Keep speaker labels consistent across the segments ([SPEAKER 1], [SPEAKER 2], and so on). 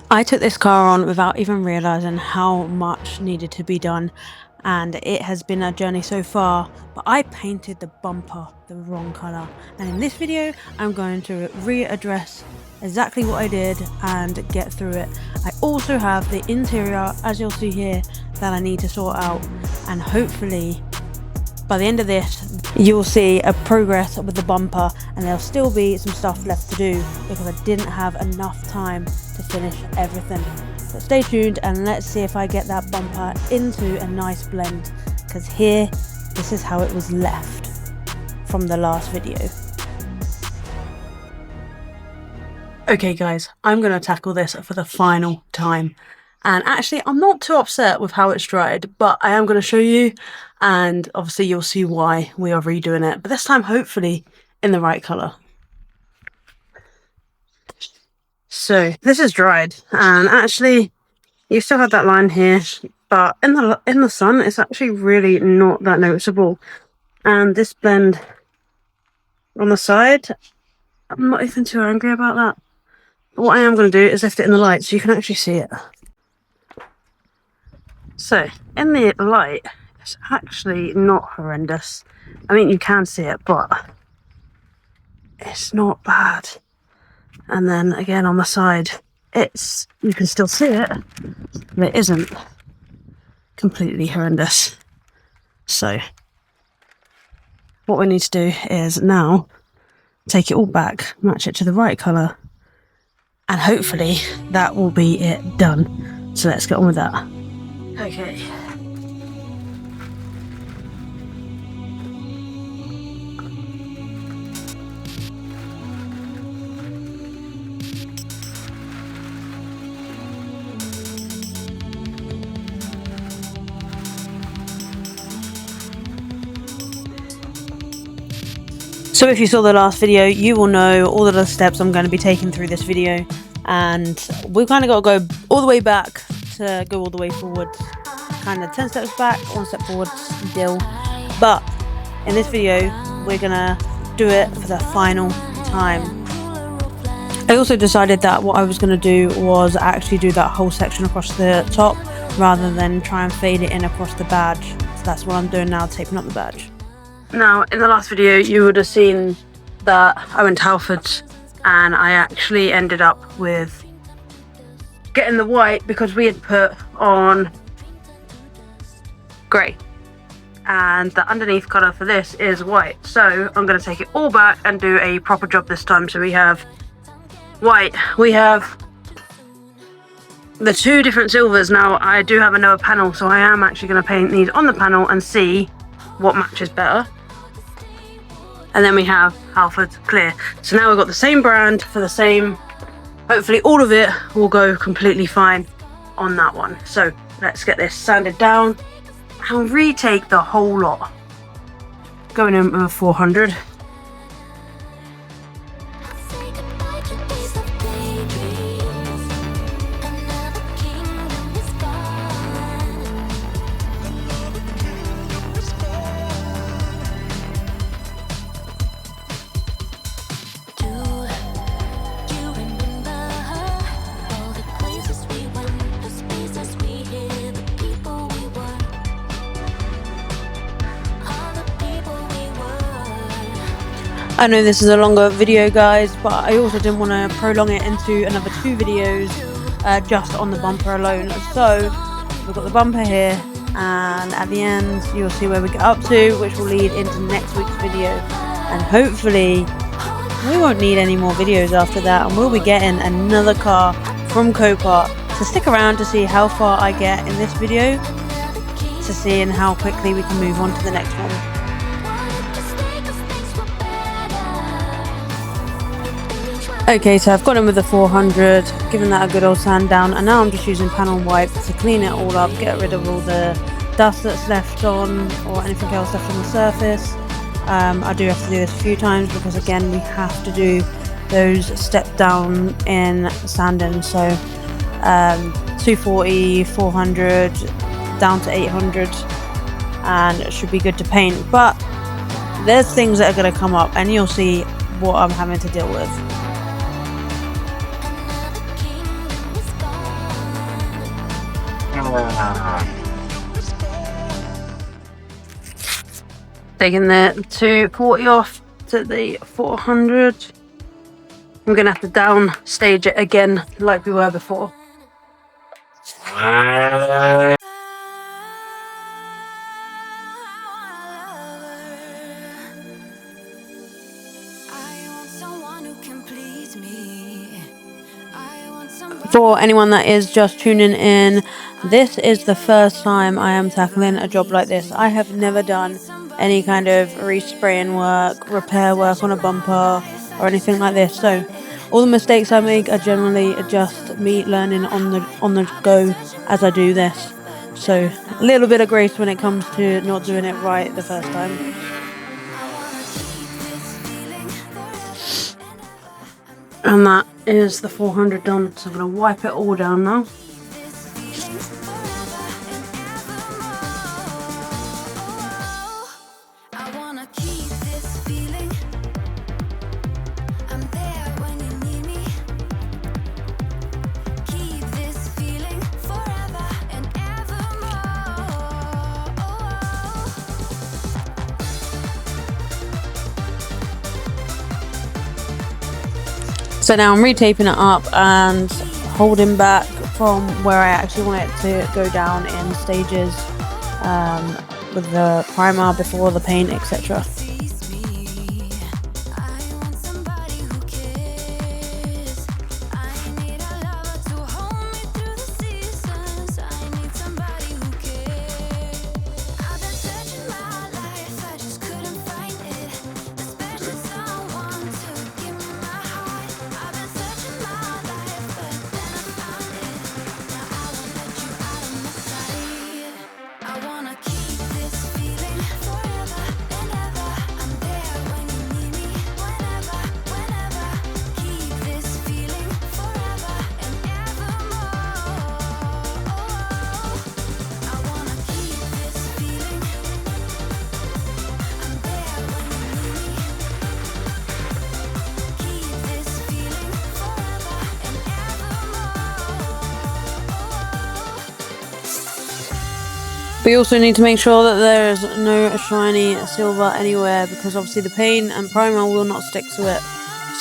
[SPEAKER 1] I took this car on without even realizing how much needed to be done, and it has been a journey so far, but I painted the bumper the wrong color. And in this video, I'm going to readdress exactly what I did and get through it. I also have the interior, as you'll see here, that I need to sort out, and hopefully by the end of this, you'll see a progress with the bumper, and there'll still be some stuff left to do because I didn't have enough time to finish everything. But stay tuned and let's see if I get that bumper into a nice blend, because here, this is how it was left from the last video. Okay guys, I'm going to tackle this for the final time. And actually, I'm not too upset with how it's dried, but I am going to show you, and obviously you'll see why we are redoing it. But this time, hopefully, in the right colour. So, this is dried, and actually, you still have that line here, but in the sun, it's actually really not that noticeable. And this blend on the side, I'm not even too angry about that. But what I am going to do is lift it in the light so you can actually see it. So, in the light, it's actually not horrendous. I mean, you can see it, but it's not bad. And then again on the side, you can still see it, but it isn't completely horrendous. So, what we need to do is now take it all back, match it to the right colour, and hopefully that will be it done. So let's get on with that. Okay. So if you saw the last video, you will know all of the steps I'm going to be taking through this video, and we've kind of got to go all the way back to go all the way forward, kind of 10 steps back, 1 step forward deal. But in this video, we're gonna do it for the final time. I also decided that what I was going to do was actually do that whole section across the top rather than try and fade it in across the badge. So that's what I'm doing now, taping up the badge. Now, in the last video, you would have seen that I went to Halfords and I actually ended up with getting the white because we had put on grey, and the underneath colour for this is white. So I'm going to take it all back and do a proper job this time. So we have white, we have the 2 different silvers. Now I do have another panel, so I am actually going to paint these on the panel and see what matches better. And then we have Halfords clear. So now we've got the same brand for the same. Hopefully all of it will go completely fine on that one. So let's get this sanded down and retake the whole lot. Going in with a 400. I know this is a longer video guys, but I also didn't want to prolong it into another 2 videos just on the bumper alone. So we've got the bumper here, and at the end you'll see where we get up to, which will lead into next week's video. And hopefully we won't need any more videos after that, and we'll be getting another car from Copart. So stick around to see how far I get in this video, to seeing how quickly we can move on to the next one. Okay, so I've got in with the 400, given that a good old sand down, and now I'm just using panel wipe to clean it all up, get rid of all the dust that's left on or anything else left on the surface. I do have to do this a few times because again we have to do those step down in sanding. So 240, 400, down to 800, and it should be good to paint. But there's things that are going to come up and you'll see what I'm having to deal with. Taking the 240 off to the 400. I'm gonna have to down stage it again like we were before. For anyone that is just tuning in, this is the first time I am tackling a job like this. I have never done any kind of respraying work, repair work on a bumper or anything like this. So all the mistakes I make are generally just me learning on the go as I do this. So a little bit of grace when it comes to not doing it right the first time. And that is the 400 done, so I'm going to wipe it all down now. So now I'm retaping it up and holding back from where I actually want it to go down in stages with the primer before the paint, etc. We also need to make sure that there is no shiny silver anywhere, because obviously the paint and primer will not stick to it.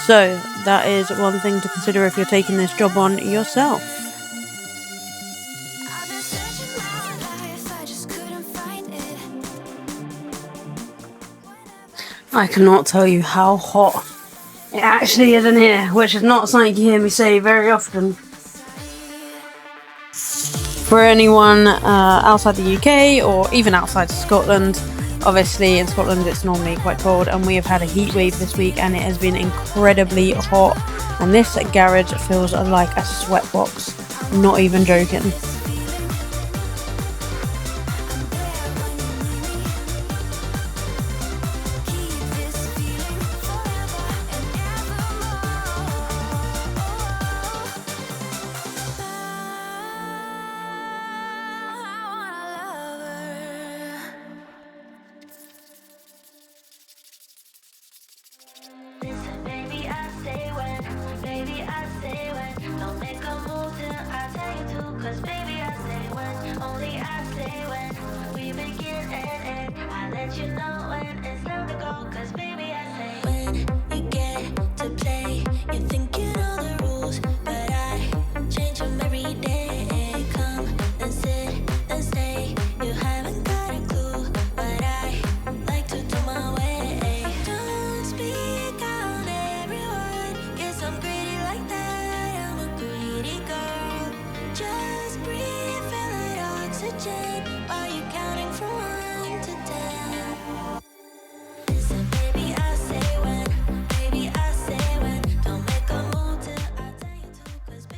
[SPEAKER 1] So that is one thing to consider if you're taking this job on yourself. I cannot tell you how hot it actually is in here, which is not something you hear me say very often. For anyone outside the UK or even outside Scotland, obviously in Scotland it's normally quite cold, and we have had a heat wave this week and it has been incredibly hot, and this garage feels like a sweatbox, not even joking.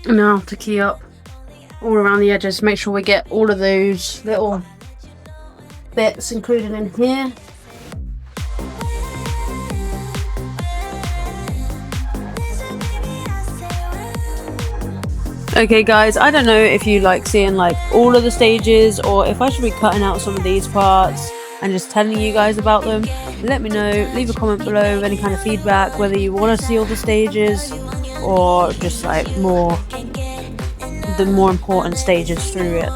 [SPEAKER 1] Now to key up all around the edges, make sure we get all of those little bits included in here. Okay guys, I don't know if you like seeing like all of the stages, or if I should be cutting out some of these parts and just telling you guys about them. Let me know, leave a comment below with any kind of feedback, whether you want to see all the stages or just like the more important stages through it.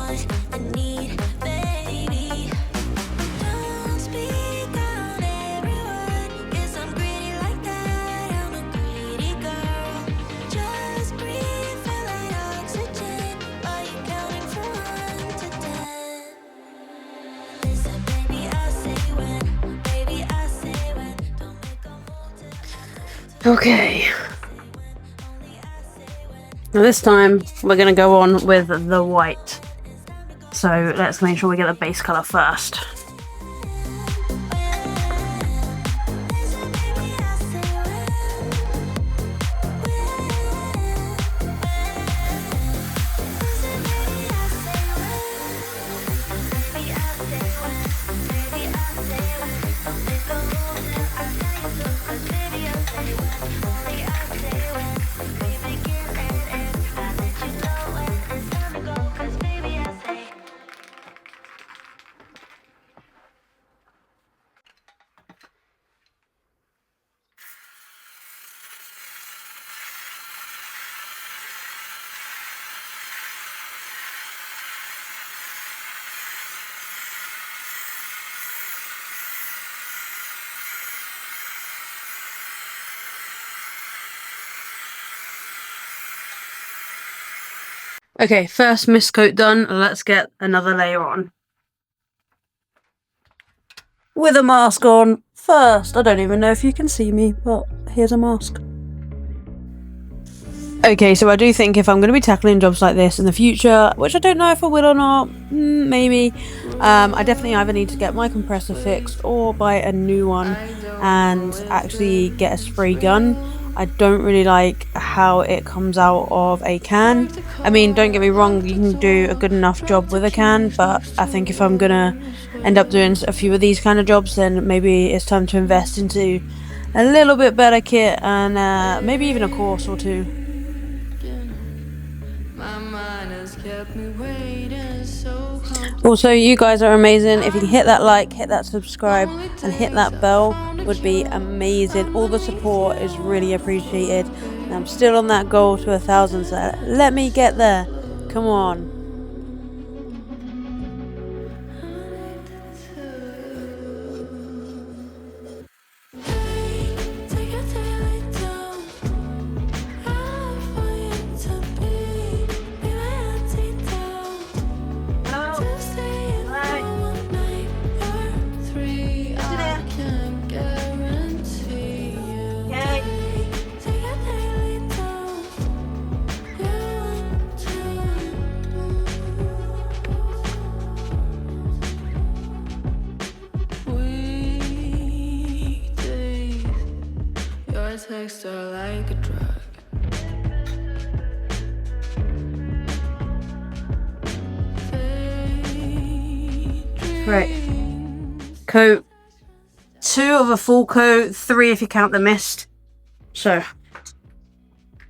[SPEAKER 1] Okay. Now this time we're going to go on with the white. So let's make sure we get the base colour first. Okay, first mist coat done. Let's get another layer on. With a mask on first. I don't even know if you can see me, but here's a mask. Okay, so I do think if I'm going to be tackling jobs like this in the future, which I don't know if I will or not, maybe, I definitely either need to get my compressor fixed or buy a new one and actually get a spray gun. I don't really like how it comes out of a can. I mean, don't get me wrong, you can do a good enough job with a can, but I think if I'm gonna end up doing a few of these kind of jobs, then maybe it's time to invest into a little bit better kit and maybe even a course or two. Also, you guys are amazing. If you hit that like, hit that subscribe, and hit that bell, would be amazing. All the support is really appreciated. And I'm still on that goal to 1,000, so let me get there. Come on.
[SPEAKER 2] Texts are like a drug.
[SPEAKER 1] Right. Coat 2 of a full coat, 3 if you count the mist. So,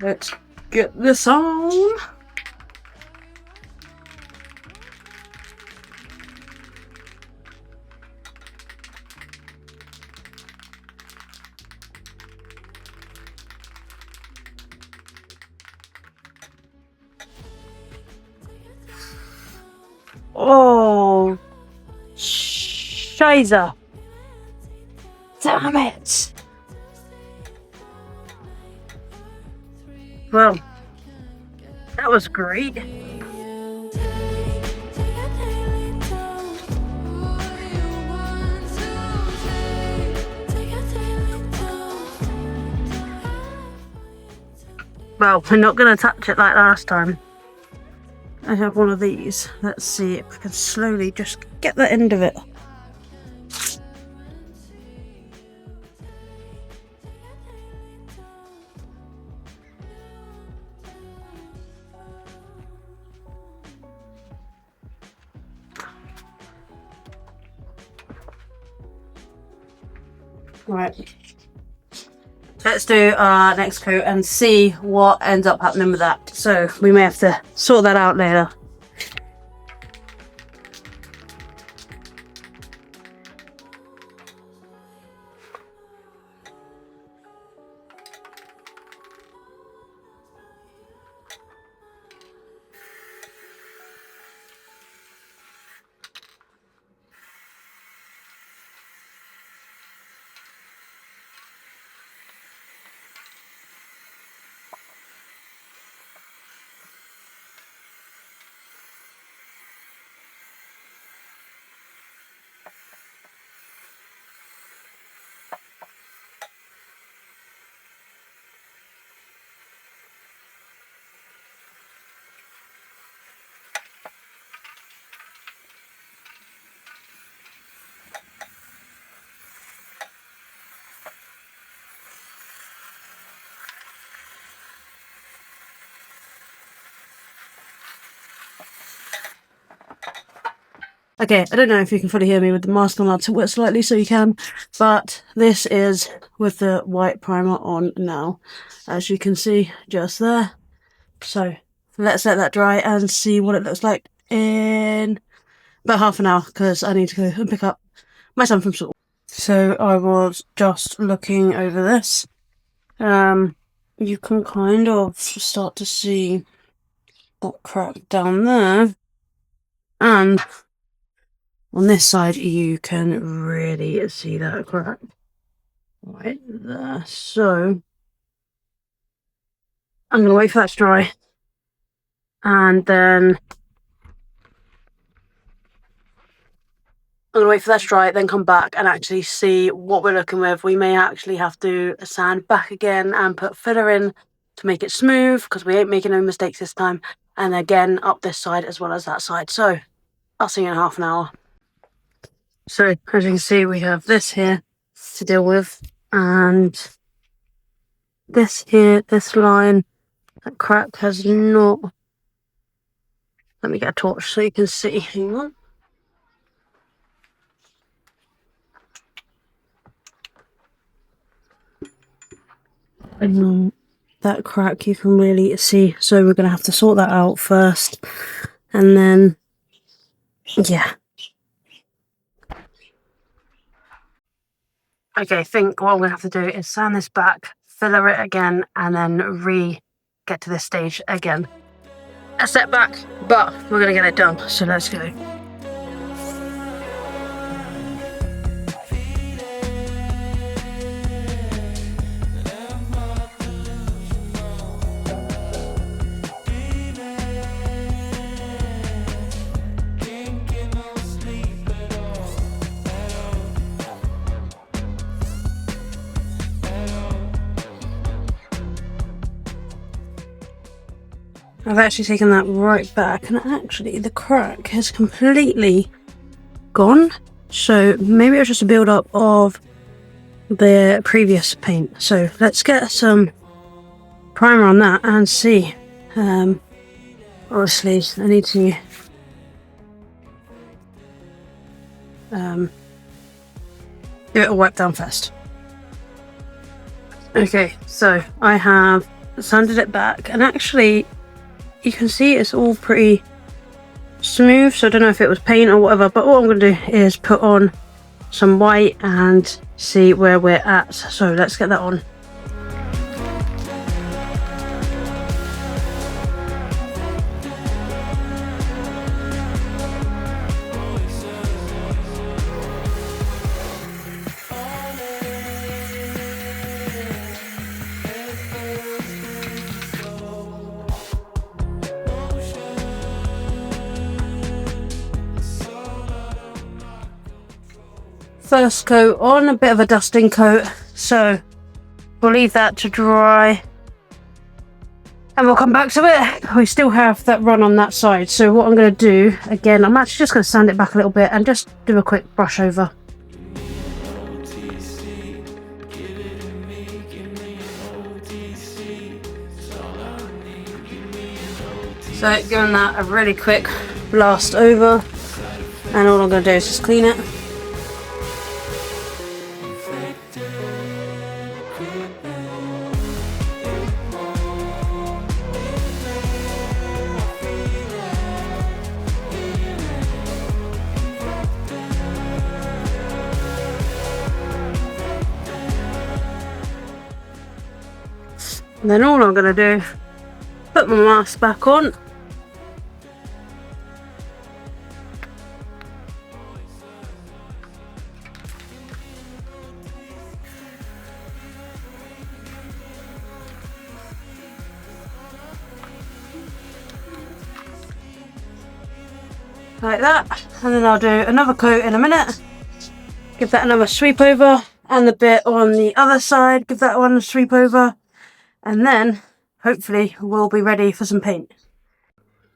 [SPEAKER 1] let's get this on. Oh, Scheiße. Damn it. Well, that was great. Well, we're not going to touch it like last time. I have one of these. Let's see if we can slowly just get the end of it. Right. Let's do our next coat and see what ends up happening with that. So we may have to sort that out later. Okay, I don't know if you can fully hear me with the mask on. I'll tilt it slightly so you can, but this is with the white primer on now, as you can see just there. So let's let that dry and see what it looks like in about half an hour, because I need to go and pick up my son from school. So I was just looking over this. You can kind of start to see that crack down there, and on this side you can really see that crack right there. So I'm going to wait for that to dry, and then then come back and actually see what we're looking with. We may actually have to sand back again and put filler in to make it smooth, because we ain't making no mistakes this time. And again, up this side as well as that side. So I'll see you in half an hour. So as you can see, we have this here to deal with, and this here, this line, that crack has not... Let me get a torch so you can see. Hang on. That crack you can really see, so we're going to have to sort that out first, and then yeah. Okay, I think what I'm going to have to do is sand this back, filler it again, and then get to this stage again. A setback, but we're going to get it done, so let's go. I've actually taken that right back, and actually the crack has completely gone. So maybe it was just a build up of the previous paint. So let's get some primer on that and see. Obviously I need to give it a wipe down first. Okay, so I have sanded it back, and actually you can see it's all pretty smooth, so I don't know if it was paint or whatever, but what I'm going to do is put on some white and see where we're at. So let's get that on. First coat on, a bit of a dusting coat, so we'll leave that to dry and we'll come back to it. We still have that run on that side, so what I'm going to do again, I'm actually just going to sand it back a little bit and just do a quick brush over. So giving that a really quick blast over, and all I'm going to do is just clean it. And then all I'm going to do, put my mask back on. Like that, and then I'll do another coat in a minute. Give that another sweep over, and the bit on the other side, give that one a sweep over, and then hopefully we'll be ready for some paint.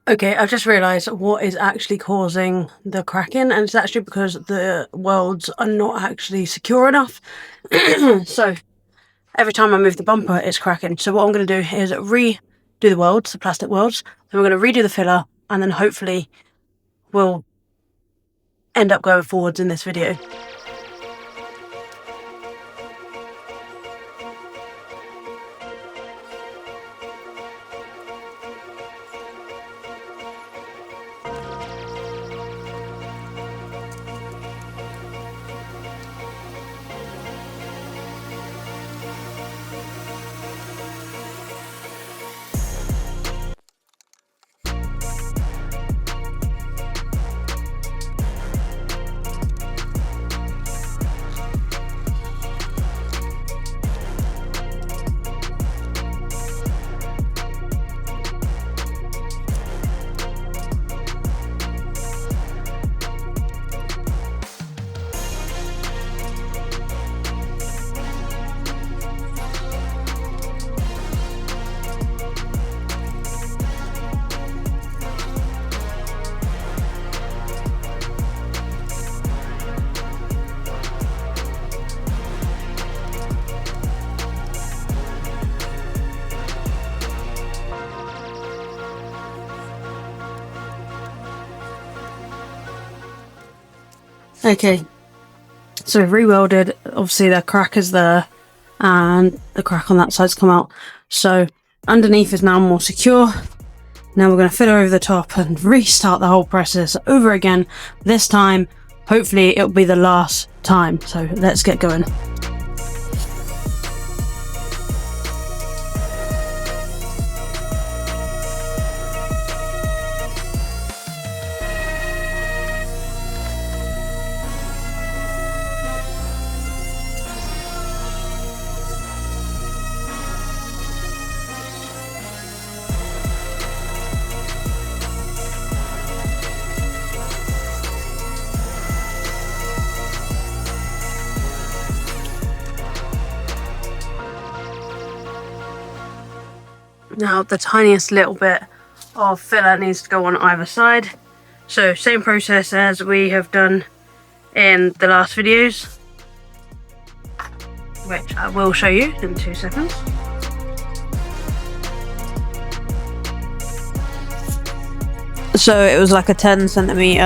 [SPEAKER 1] Okay, I've just realised what is actually causing the cracking, and it's actually because the welds are not actually secure enough. So every time I move the bumper, it's cracking. So what I'm going to do is redo the welds, the plastic welds, then we're going to redo the filler, and then hopefully we'll end up going forwards in this video. Okay, so we've re-welded. Obviously the crack is there and the crack on that side's come out, so underneath is now more secure. Now we're going to fit over the top and restart the whole process over again. This time hopefully it'll be the last time, so let's get going. Now the tiniest little bit of filler needs to go on either side. So same process as we have done in the last videos, which I will show you in 2 seconds. So it was like a 10cm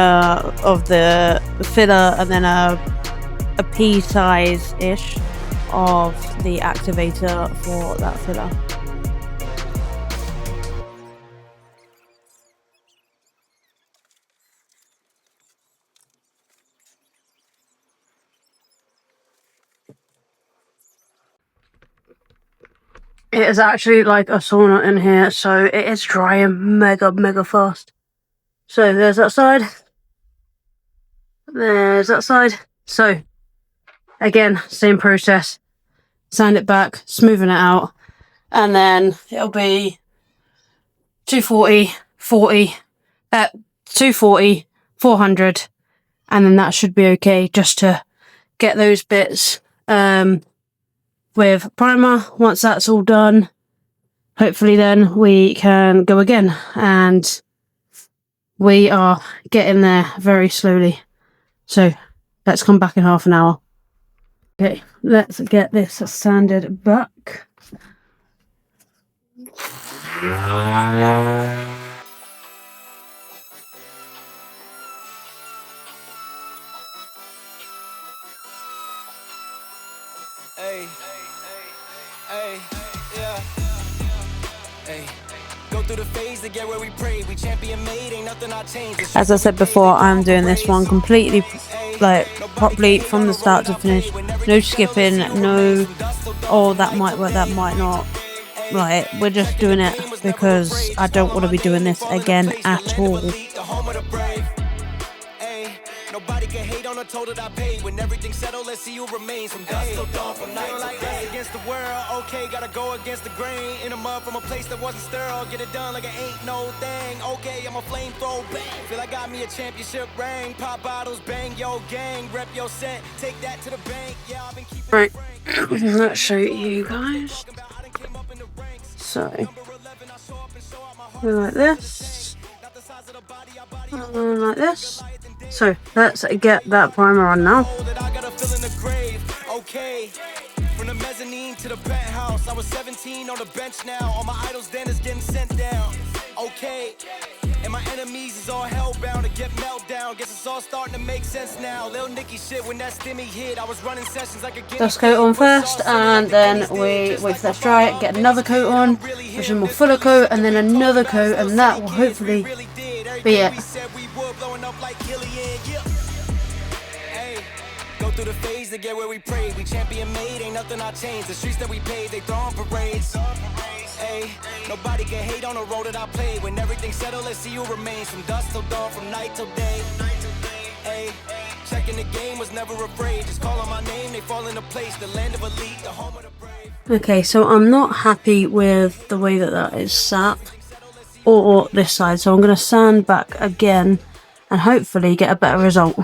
[SPEAKER 1] of the filler and then a pea size-ish of the activator for that filler. It is actually like a sauna in here, so it is drying mega fast. So there's that side. There's that side. So again, same process. Sand it back, smoothing it out, and then it'll be 240, 40, 240, 400, and then that should be okay just to get those bits with primer. Once that's all done, hopefully then we can go again, and we are getting there very slowly. So let's come back in half an hour. Okay, let's get this sanded back.
[SPEAKER 3] Hey, yeah. Hey, go through the phase to get where we pray. We champion made, ain't nothing I change.
[SPEAKER 1] As I said before, I'm doing this one completely, like, properly from the start to finish. No skipping, no, oh, that might work, that might not. Like, we're just doing it because I don't want to be doing this again at all.
[SPEAKER 3] Nobody can hate on a toll that I paid. When everything settled, let's see who remains. From dusk till dawn, from night to day. Against the world, okay, gotta go against the grain. In a mud from a place that wasn't sterile. Get it done like it ain't no thing. Okay, I'm a flamethrower, bang. Feel I got me a championship ring. Pop bottles, bang, yo gang. Rep your set, take that to the bank. Yeah, I've been keeping
[SPEAKER 1] Right, let's show you guys. So, we're like this. Like this. So let's get that primer on now.
[SPEAKER 3] Okay, from the mezzanine to the penthouse, I was 17 on the bench now. All my idols then is getting sent down. Okay, and my enemies is all hellbound to get meltdown. Guess it's all starting to make sense now. Lil Nicky shit when that stimmy hit. I was running sessions like a guinea
[SPEAKER 1] Dust coat on first, and then we wait for that to dry, get another coat on, which is a more fuller coat, and then another coat, and that will hopefully be it.
[SPEAKER 3] Go through the phase to get where we prayed. We champion made, ain't nothing I changed. The streets that we paved, they throwing parades. Ay, nobody can hate on the road that I played. When everything's settled, let's see who remains. From dusk till dawn, from night till day. Ay, checking the game, was never afraid. Just call on my name, they fall into place. The land of elite, the home of the brave.
[SPEAKER 1] Okay, so I'm not happy with the way that that is sat, or this side, so I'm going to sand back again and hopefully get a better result.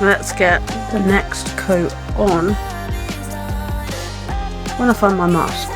[SPEAKER 1] Let's get the next coat on when I find my mask.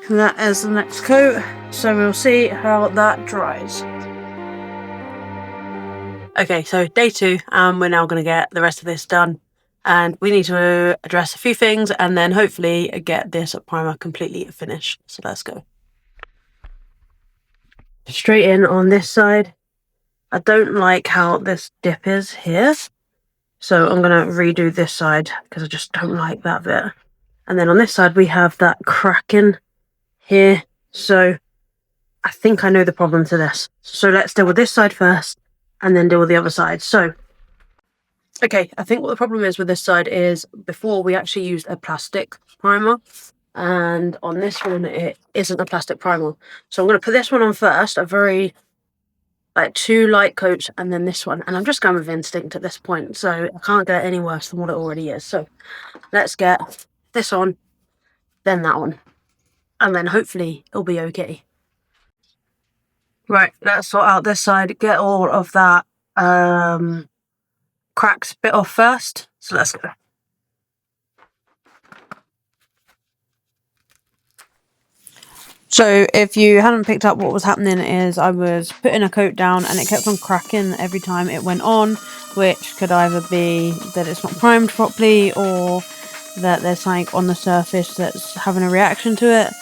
[SPEAKER 1] And that is the next coat, so we'll see how that dries. Okay, so day 2, and we're now going to get the rest of this done. And we need to address a few things and then hopefully get this primer completely finished. So let's go. Straight in on this side. I don't like how this dip is here, so I'm going to redo this side because I just don't like that bit. And then on this side we have that cracking here, so I think I know the problem to this. So let's deal with this side first and then deal with the other side. So okay, I think what the problem is with this side is before we actually used a plastic primer, and on this one it isn't a plastic primer. So I'm going to put this one on first, a very like 2 light coats, and then this one, and I'm just going with instinct at this point, so I can't get any worse than what it already is. So let's get this on, then that one, and then hopefully it'll be okay. Right, let's sort out this side, get all of that cracks bit off first. So let's go. So if you hadn't picked up, what was happening is I was putting a coat down and it kept on cracking every time it went on, which could either be that it's not primed properly or that there's something on the surface that's having a reaction to it.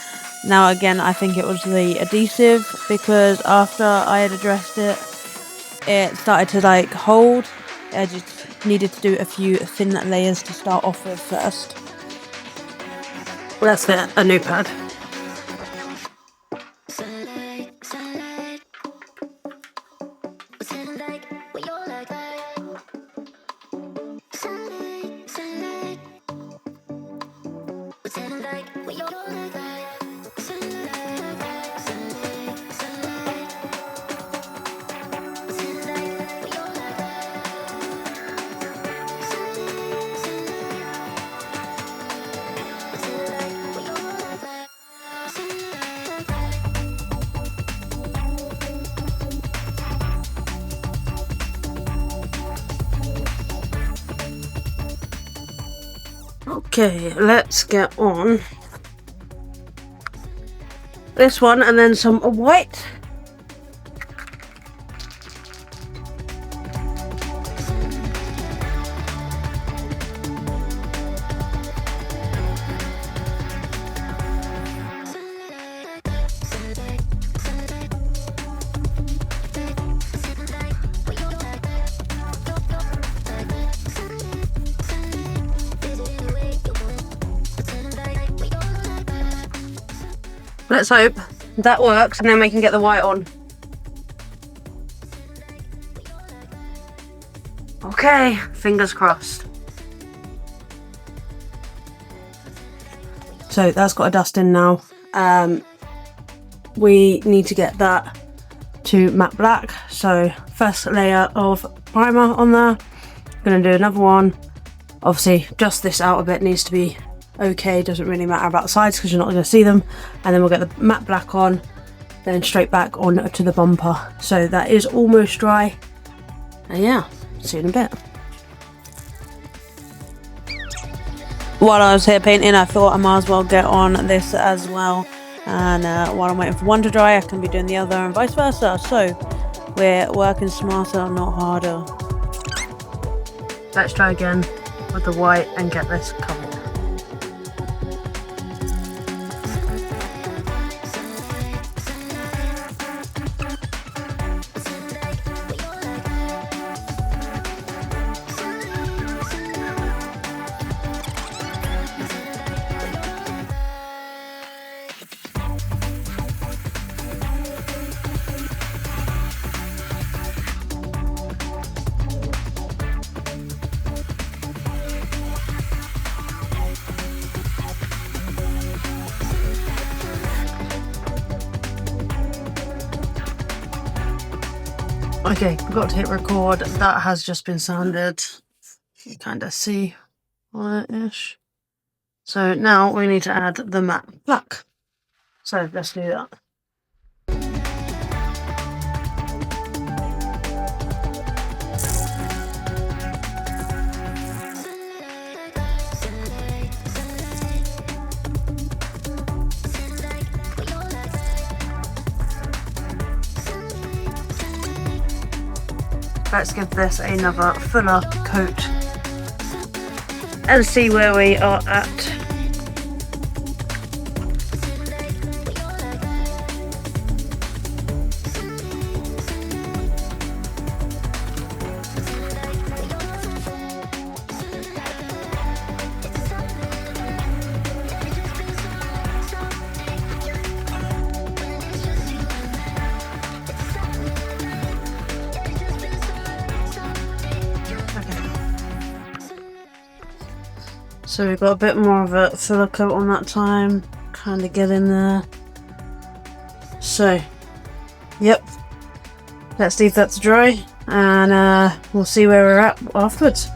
[SPEAKER 1] Now again, I think it was the adhesive, because after I had addressed it, it started to like hold. I just needed to do a few thin layers to start off with first. Let's get a new pad. Okay, let's get on this one and then some white. Let's hope that works and then we can get the white on. Okay, fingers crossed. So that's got a dust in now. We need to get that to matte black. So first layer of primer on there. I'm gonna do another one. Obviously just this outer bit needs to be okay, doesn't really matter about the sides because you're not going to see them, and then we'll get the matte black on, then straight back on to the bumper. So that is almost dry, and yeah, see you in a bit. While I was here painting, I thought I might as well get on this as well, and while I'm waiting for one to dry I can be doing the other and vice versa. So we're working smarter, not harder. Let's try again with the white and get this covered. Okay, forgot to hit record. That has just been sanded. You kind of see on it-ish. So now we need to add the matte black. So let's do that. Let's give this another fuller coat and see where we are at. So we've got a bit more of a fuller coat on that time, kind of get in there. So, yep, let's leave that to dry and we'll see where we're at afterwards.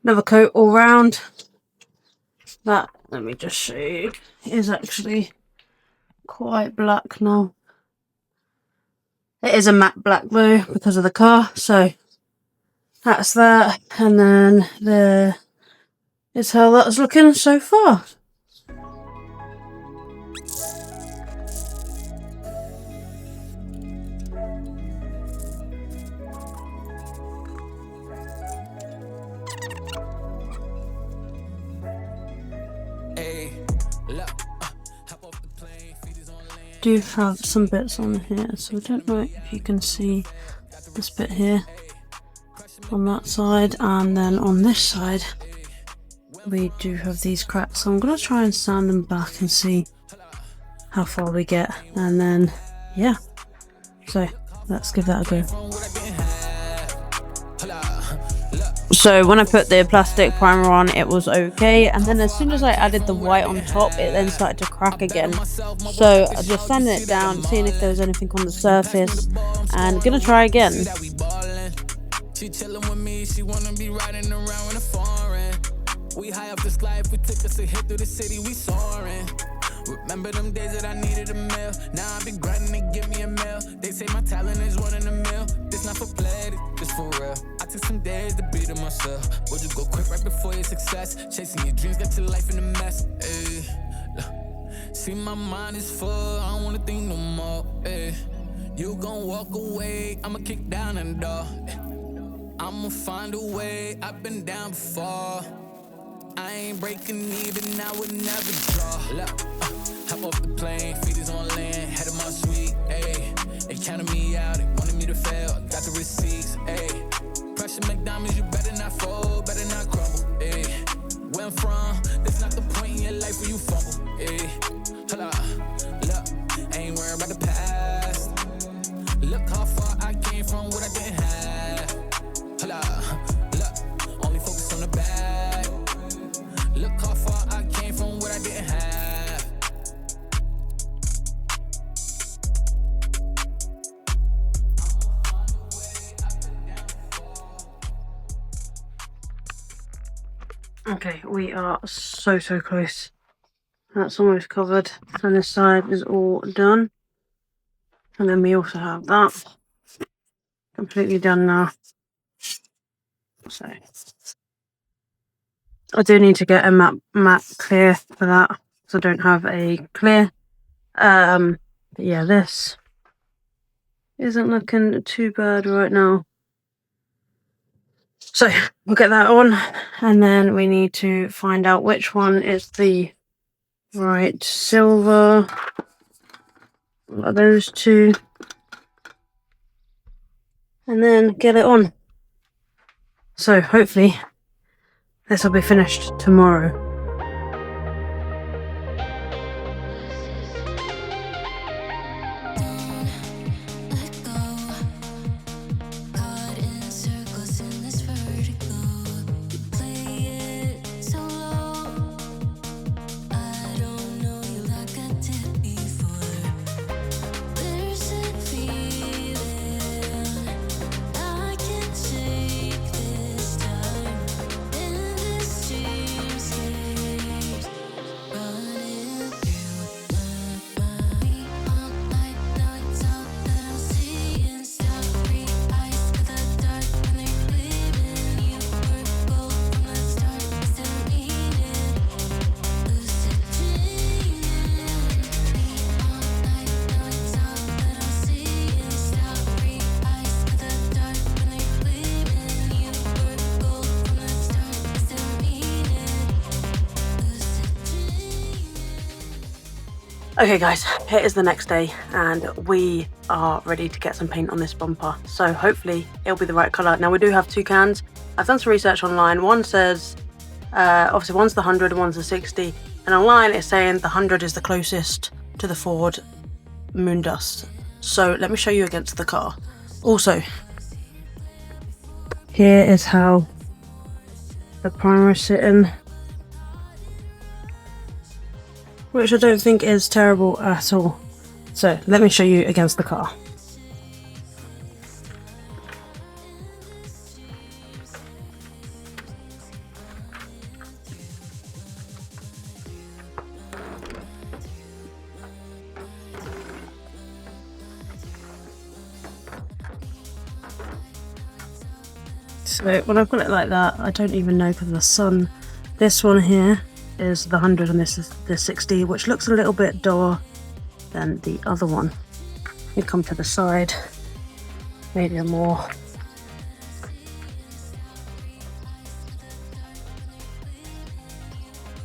[SPEAKER 1] Another coat all round. That, let me just show you, is actually quite black now. It is a matte black though because of the car, so that's that. And then there is how that's looking so far. Do have some bits on here, so I don't know if you can see this bit here on that side, and then on this side we do have these cracks, so I'm gonna try and sand them back and see how far we get, and then yeah, so let's give that a go. So when I put the plastic primer on, it was okay, and then as soon as I added the white on top, it then started to crack again. So I just sanding it down, seeing if there was anything on the surface, and gonna try again.
[SPEAKER 3] She chillin' with me, she wanna be riding around in a foreign. We high up this life, we took us a hit through the city, we soaring. Remember them days that I needed a meal. Now I be grinding to give me a meal. They say my talent is one in a mil. This not for play, this for real. I took some days to beat it myself. Would you go quick right before your success? Chasing your dreams, got your life in a mess. Ay. See my mind is full, I don't wanna think no more. Ay. You gon' walk away, I'ma kick down the door. I'ma find a way, I've been down before. I ain't breaking even, I would never draw. Look, hop off the plane, feet is on land, head of my suite, ayy. They counted me out, they wanted me to fail, got the receipts, ayy. Pressure McDonald's, you better not fold, better not crumble, ayy. Where I'm from, that's not the point in your life where you fumble, ayy. Hold up, look, ain't worried about the past. Look how far I came from what I didn't have. Hold up, look, only focus on the bag. Look how far I came from what I didn't have.
[SPEAKER 1] Okay, we are so close. That's almost covered, and this side is all done. And then we also have that completely done now. So I do need to get a matte clear for that, because I don't have a clear. But yeah, this isn't looking too bad right now. So we'll get that on, and then we need to find out which one is the right silver. Like those two, and then get it on. So hopefully this will be finished tomorrow. Okay guys, it is the next day and we are ready to get some paint on this bumper. So hopefully it'll be the right colour. Now we do have two cans. I've done some research online. One says, obviously one's the 100, one's the 60. And online it's saying the 100 is the closest to the Ford Moondust. So let me show you against the car. Also, here is how the primer is sitting, which I don't think is terrible at all. So let me show you against the car. So when I've got it like that, I don't even know because of the sun. This one here is the 100 and this is the 60, which looks a little bit duller than the other one. We come to the side, maybe more.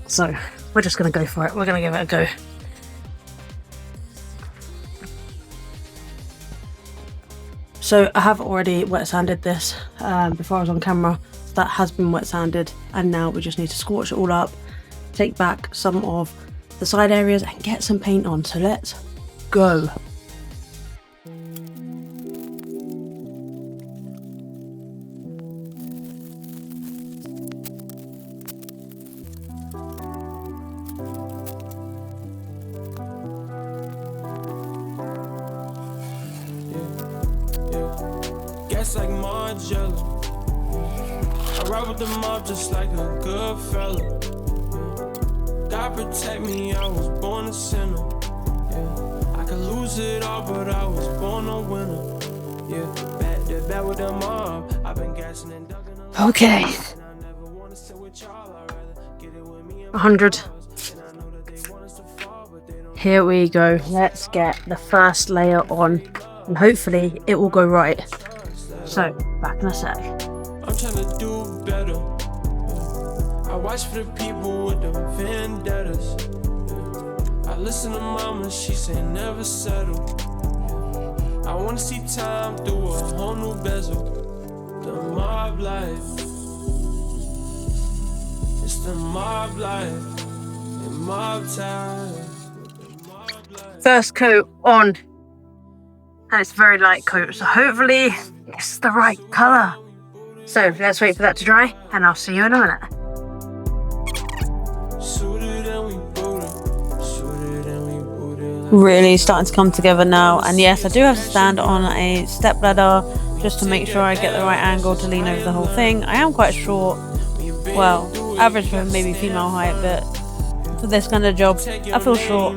[SPEAKER 1] So we're just going to go for it. We're going to give it a go. So I have already wet sanded this before I was on camera. that has been wet sanded, and now we just need to scorch it all up, take back some of the side areas and get some paint on. So let's go.
[SPEAKER 4] Gas like Margiela. I ride with the mob just like a good fella. God protect me, I was born a sinner. I could lose it all, but I was born a winner. Bad with the mob. I've been gassing and ducking.
[SPEAKER 1] Okay. 100. Here we go. Let's get the first layer on, and hopefully it will go right. So, back in a sec.
[SPEAKER 4] I'm trying to do better. I watch for the people with the vendettas. I listen to mama, she say never settle. I wanna see time through a whole new bezel. The mob life. It's the mob life. The mob time.
[SPEAKER 1] First coat on, and it's a very light coat, so hopefully it's the right colour. So let's wait for that to dry, and I'll see you in a minute. Really starting to come together now, and yes, I do have to stand on a step ladder just to make sure I get the right angle to lean over the whole thing. I am quite short, well, average for maybe female height, but for this kind of job, I feel short.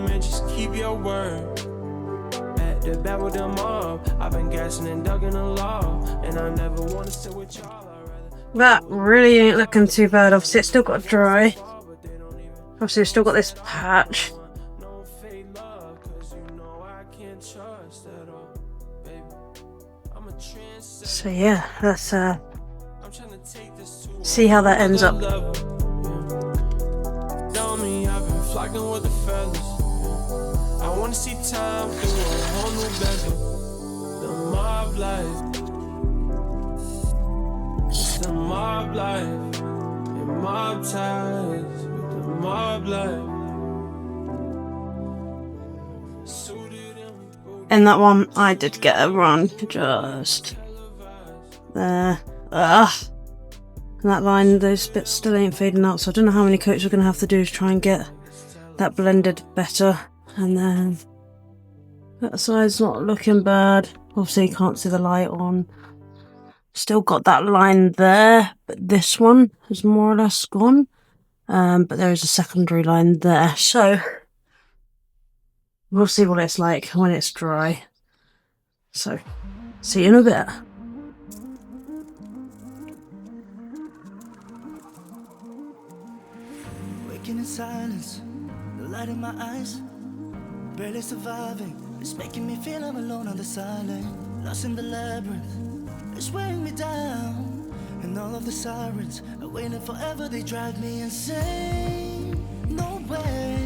[SPEAKER 1] That really ain't looking too bad. Obviously it's still got to dry. Obviously it's still got this patch. So yeah, let's see how that ends up.
[SPEAKER 4] I wanna see time through a whole new bezel. The mob life. It's the mob life. And mob ties with the mob life.
[SPEAKER 1] In that one, I did get a run just there. And that line, those bits still ain't fading out, so I don't know how many coats we're going to have to do to try and get that blended better. And then that side's not looking bad. Obviously you can't see the light on. Still got that line there, but this one is more or less gone. But there is a secondary line there, so we'll see what it's like when it's dry. So, see you in a bit.
[SPEAKER 3] Waking in silence, the light in my eyes, barely surviving. It's making me feel I'm alone on this island, lost in the labyrinth. It's weighing me down, and all of the sirens are waiting forever. They drive me insane. No way.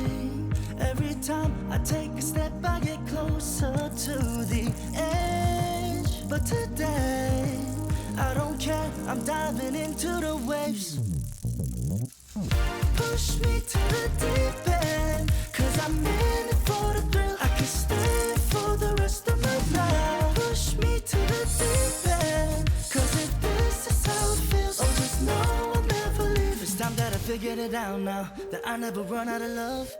[SPEAKER 3] Every time I take a step, I get closer to the edge. But today, I don't care. I'm diving into the waves. Push me to the deep end, 'cause I'm in it for the thrill. I can stay for the rest of my life. Push me to the deep end, 'cause if this is how it feels, oh, just know I'll never leave. It's time that I figured it out now, that I never run out of love.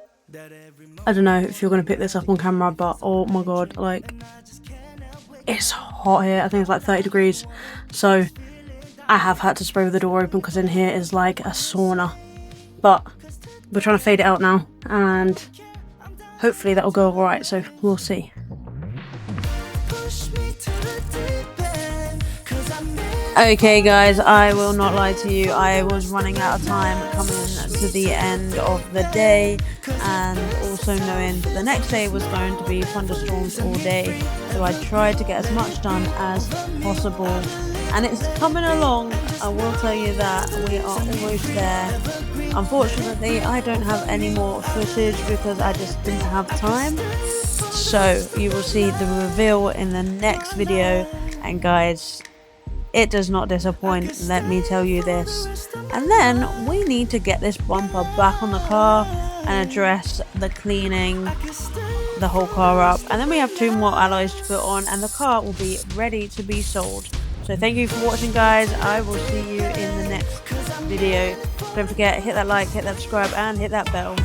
[SPEAKER 1] I don't know if you're going to pick this up on camera, but oh my god, like, it's hot here. I think it's like 30 degrees, so I have had to spray with the door open because in here is like a sauna. But we're trying to fade it out now, and hopefully that'll go alright, so we'll see. Okay guys, I will not lie to you, I was running out of time coming to the end of the day, and also knowing that the next day was going to be thunderstorms all day, so I tried to get as much done as possible, and it's coming along. I will tell you that we are almost there. Unfortunately, I don't have any more footage because I just didn't have time, so you will see the reveal in the next video. And guys, it does not disappoint, let me tell you this. And then we need to get this bumper back on the car and address the cleaning the whole car up, and then we have 2 more alloys to put on and the car will be ready to be sold. So thank you for watching, guys. I will see you in the next video. Don't forget, hit that like, hit that subscribe, and hit that bell.